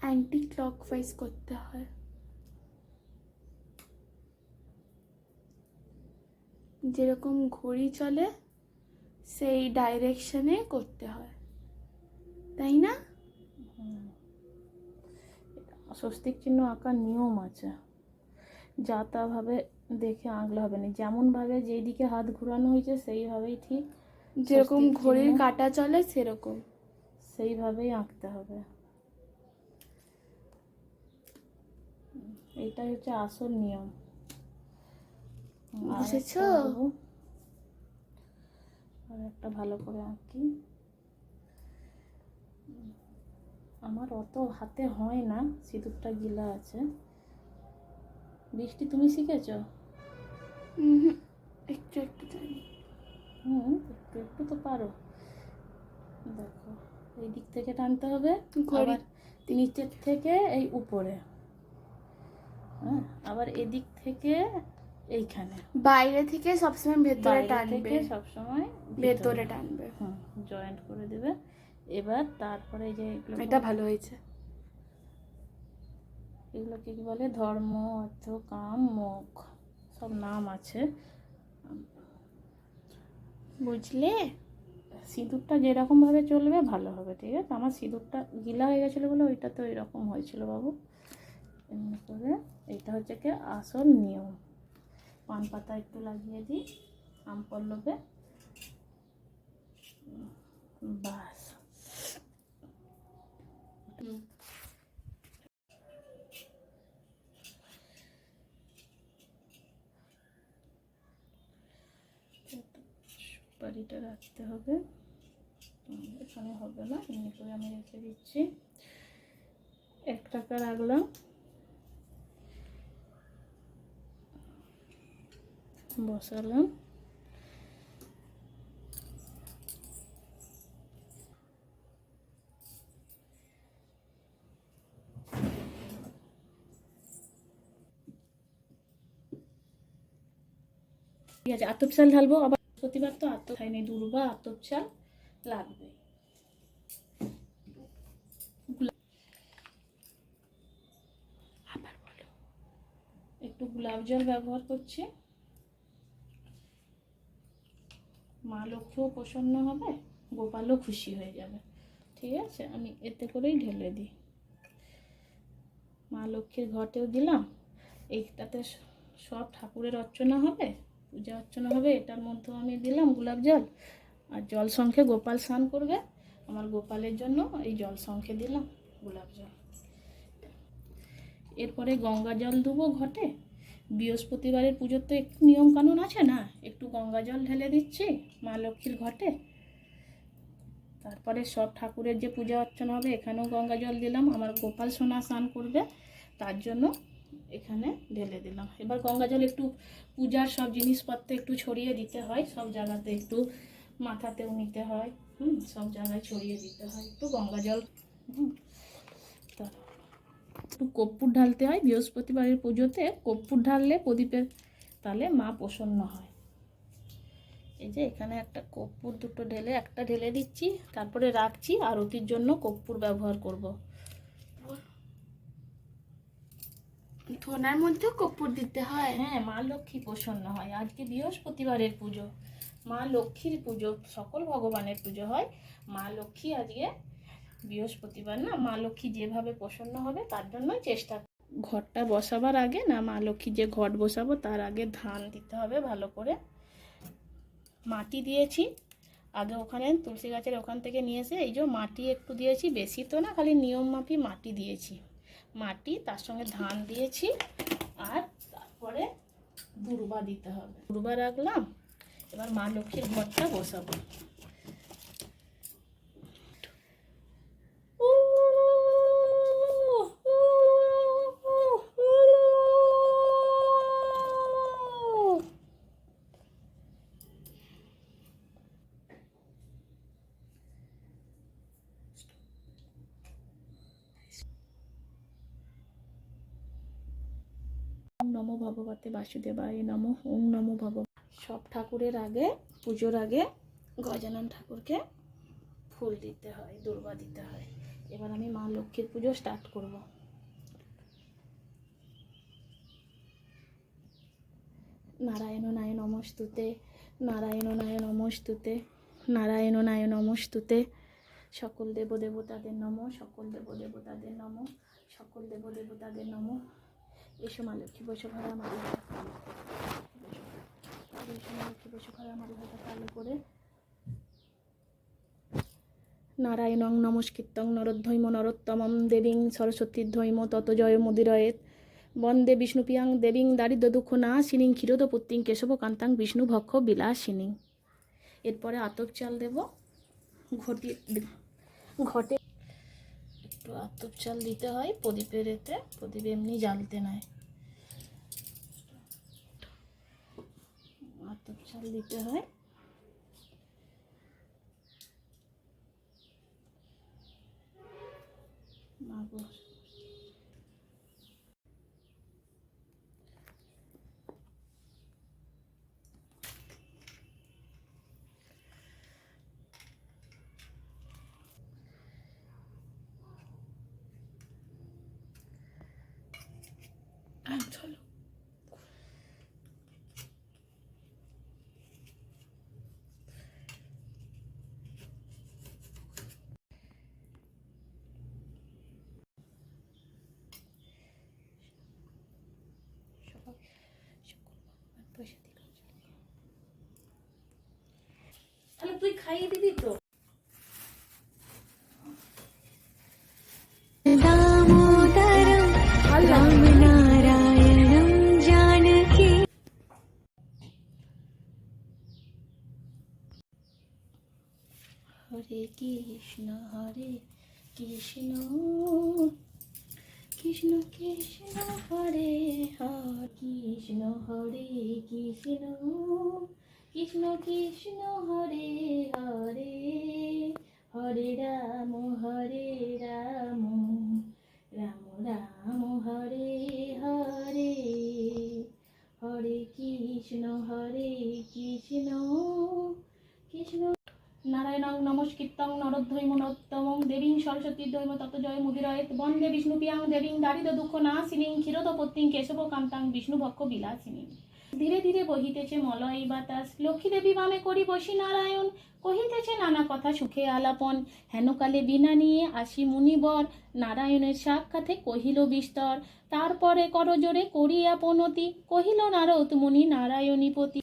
Anti clockwise করতে হয়। যেরকম ঘড়ি চলে সেই ডাইরেকশনে করতে হয়, তাই না? স্বস্তিক চিহ্ন আঁকার নিয়ম আছে, যা তা ভাবে দেখে আঁকলে হবে না, যেমনভাবে যেই দিকে হাত ঘোরানো হয়েছে সেইভাবেই ঠিক, যেরকম ঘড়ির কাঁটা চলে সেরকম সেইভাবেই আঁকতে হবে। এইটাই হচ্ছে আসল নিয়ম। বুঝেছো? আর একটা ভালো করে আঁকি। আমার অত হাতে হয় না, সিঁদুরটা গিলা আছে। বৃষ্টি, তুমি শিখেছ? একটু একটু জানি। একটু একটু তো পারো। দেখো, এই দিক থেকে টানতে হবে, আবার নিচের থেকে এই উপরে, হ্যাঁ, আবার এদিক থেকে এইখানে, বাইরে থেকে সবসময় ভেতরে টানবে, সবসময় ভেতরে টানবে। জয়েন্ট করে দেবে। এবার তারপরে যে এটা ভালো হয়েছে। এগুলোকে কি বলে? ধর্ম, অর্থ, কাম, মোক্ষ, সব নাম আছে, বুঝলে? সিঁদুরটা যেরকম ভাবে চলবে ভালো হবে, ঠিক আছে? আমার সিঁদুরটা গিলা হয়ে গেছিলো বলে ওইটা তো এরকম হয়েছিল বাবু। এমনি করে এইটা হচ্ছে কি আসল নিয়ম। পান পাতা একটু লাগিয়ে দিই আম পল্লবে, বাস। সুপারিটা রাখতে হবে, এখানে হবে না, এমনি করে আমি রেখে দিচ্ছি। 1 টাকা রাখলাম, বসালাম। ঠিক আছে, আতপ চাল ঢালবো। আবার প্রতিবার তো আতপ খাইনি, দুর্বা আতপ চাল লাগবে। একটু গোলাপ জল ব্যবহার করছি, মা লক্ষ্মীও প্রসন্ন হবে, গোপালও খুশি হয়ে যাবে, ঠিক আছে? আমি এতে করেই ঢেলে দিই। মা লক্ষ্মীর ঘটেও দিলাম, এইটাতে সব ঠাকুরের অর্চনা হবে, পূজা অর্চনা হবে, এটার মধ্যেও আমি দিলাম গোলাপ জল। আর জল শঙ্খে গোপাল স্নান করবে, আমার গোপালের জন্য এই জল শঙ্খে দিলাম গোলাপ জল। এরপরে গঙ্গা জল দেবো ঘটে। বৃহস্পতিবারের পুজোর তো একটু নিয়ম কানুন আছে না, একটু গঙ্গা জল ঢেলে দিচ্ছি মা লক্ষ্মীর ঘটে। তারপরে সব ঠাকুরের যে পূজা অর্চনা হবে এখানেও গঙ্গা জল দিলাম, আমার গোপাল সোনা স্নান করবে তার জন্য এখানে ঢেলে দিলাম। এবার গঙ্গা জল একটু পূজার সব জিনিসপত্রে একটু ছড়িয়ে দিতে হয়, সব জায়গাতে একটু মাথাতেও নিতে হয়, সব জায়গায় ছড়িয়ে দিতে হয় একটু গঙ্গা জল। একটু কর্পূর ঢালতে হয়, বৃহস্পতিবারের পুজোতে কর্পূর ঢাললে প্রদীপের তাহলে মা প্রসন্ন হয়। এই যে এখানে একটা কর্পূর, দুটো ঢেলে, একটা ঢেলে দিচ্ছি, তারপরে রাখছি, আরতির জন্য কর্পূর ব্যবহার করব। ধনার মধ্যেও কর্পূর দিতে হয়? হ্যাঁ, মা লক্ষ্মী প্রসন্ন হয়। আজকে বৃহস্পতিবারের পুজো, মা লক্ষ্মীর পুজো, সকল ভগবানের পুজো হয়, মা লক্ষ্মী আজকে বৃহস্পতিবার না, মা লক্ষ্মী যেভাবে প্রসন্ন হবে তার জন্যই চেষ্টা। ঘরটা বসাবার আগে না, মা লক্ষ্মী যে ঘট বসাবো তার আগে ধান দিতে হবে ভালো করে। মাটি দিয়েছি আগে, ওখানে তুলসী গাছের ওখান থেকে নিয়ে এসে এই যে মাটি একটু দিয়েছি, বেশি তো না, খালি নিয়ম মাপি মাটি দিয়েছি। মাটি, তার সঙ্গে ধান দিয়েছি, আর তারপরে দুর্বা দিতে হবে। দুর্বা রাখলাম, এবার মা লক্ষ্মীর ঘরটা বসাবো। ওম নমো ভগবতে বাসুদেবায় নমঃ। ওম নমো ভগবতে। সব ঠাকুরের আগে, পুজোর আগে গজানন ঠাকুরকে ফুল দিতে হয়, দুর্বা দিতে হয়। এবার আমি মা লক্ষ্মীর পুজো স্টার্ট করব। নারায়ণ নায় নমস্তুতে, নারায়ণ নায় নমস্তুতে, নারায়ণ নায় নমস্তুতে। সকল দেবদেবতাদের নমঃ, সকল দেবদেবতাদের নমঃ, সকল দেবদেবতাদের নমঃ। এসো মা লক্ষ্মী, বসো ঘরে আমার এসো মা লক্ষ্মী, বসো ঘরে আমার হাতটা কালো করে। নারায়ণং নমস্কৃত্যং নরোদ্ধৈম নরোত্তমম দেবীং সরস্বতীর ধৈম তত জয় মুদিরয়েত। বন্দে বিষ্ণুপ্রিয়াং দেবীং দারিদ্র দুঃখ নাশিনীং ক্ষীরোদপুত্রিং কেশবকান্তাং বিষ্ণু ভক্ষ বিলাসিনী। এরপরে আতপ চাল দেব ঘটে, একটু আতপ চাল দিতে হয় প্রদীপের এতে, প্রদীপ এমনি জ্বালতে নাই, আতপ চাল দিতে হয়। মাগো চলো তাহলে তুই খাইয়ে দিবি তো। दामोदरं रामनारायणं जानकी। হরে কৃষ্ণ কৃষ্ণ কৃষ্ণ কৃষ্ণ হরে কৃষ্ণ হরে কৃষ্ণ কৃষ্ণ কৃষ্ণ হরে হরে হরে রাম রাম রাম হরে হরে হরে কৃষ্ণ কৃষ্ণ। নারায়ণং নমস্কৃত্যং নরোদ্ধৈম নরোত্তমং দেবীং সরস্বতীর ধৈম তত জয় মুদিরয়েত। বন্দে বিষ্ণুপ্রিয়াং দেবীং দারিদ্র দুঃখ নাশিনীং ক্ষীরোদপুত্রিং কেশবকান্তাং বিষ্ণু ভক্ষ বিলাসিনী। ধীরে ধীরে বহিতেছে মলয় বাতাস, লক্ষ্মী দেবী বামে করি বসি নারায়ণ। কহিতেছে নানা কথা সুখে আলাপন, হেনকালে বিনা নিয়ে আসি মুনিবর। নারায়ণের সাক্ষাতে কহিল বিস্তর, তারপরে করজোরে করিয়া পনতি। কহিল নারদ মুনি নারায়ণীপতি।